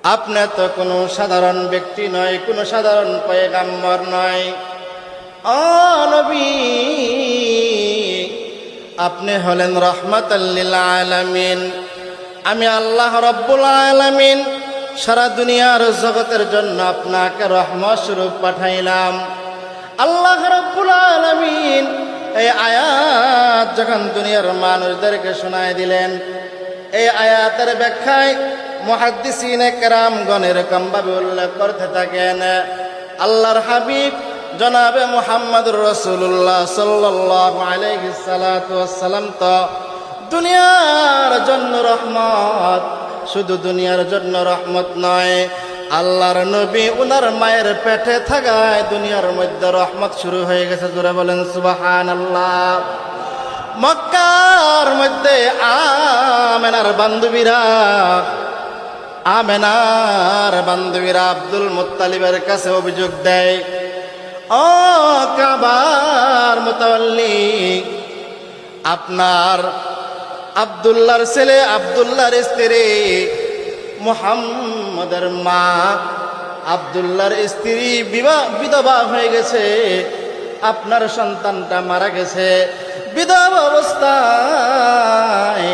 আপনি তো কোনো সাধারণ ব্যক্তি নয়, কোনো সাধারণ পয়গম্বর নয়। ও নবী, আপনি হলেন রাহমাতাল লিল আলামিন। আমি আল্লাহ রাব্বুল আলামিন সারা দুনিয়ার জগতের জন্য আপনাকে রহমত স্বরূপ পাঠাইলাম। আল্লাহ রাব্বুল আলামিন এই আয়াত যখন দুনিয়ার মানুষদেরকে শোনায় দিলেন, এই আয়াতের ব্যাখ্যায় মুহাদ্দিসিনে কেরামগণ এরকম ভাবে উল্লেখ করতে থাকেন, আল্লাহর হাবিব জনাবে মুহাম্মদুর রাসূলুল্লাহ সাল্লাল্লাহু আলাইহি সাল্লাতু ওয়াসসালাম তো দুনিয়ার জন্য রহমত, শুধু দুনিয়ার জন্য রহমত নয়, আল্লাহর নবী উনার মায়ের পেটে থাকায় দুনিয়ার মধ্যে রহমত শুরু হয়ে গেছে। জোরে বলেন সুবহানাল্লাহ। মক্কার মধ্যে আমেনার বান্ধবীরা আব্দুল মুত্তালিবের কাছে অভিযোগ দেয়, ও কাবার মুতাওয়াল্লি, আপনার আব্দুল্লাহর ছেলে আব্দুল্লাহর স্ত্রী মুহাম্মদের মা আব্দুল্লাহর স্ত্রী বিধবা হয়ে গেছে, আপনার সন্তানটা মারা গেছে। বিধবা অবস্থায়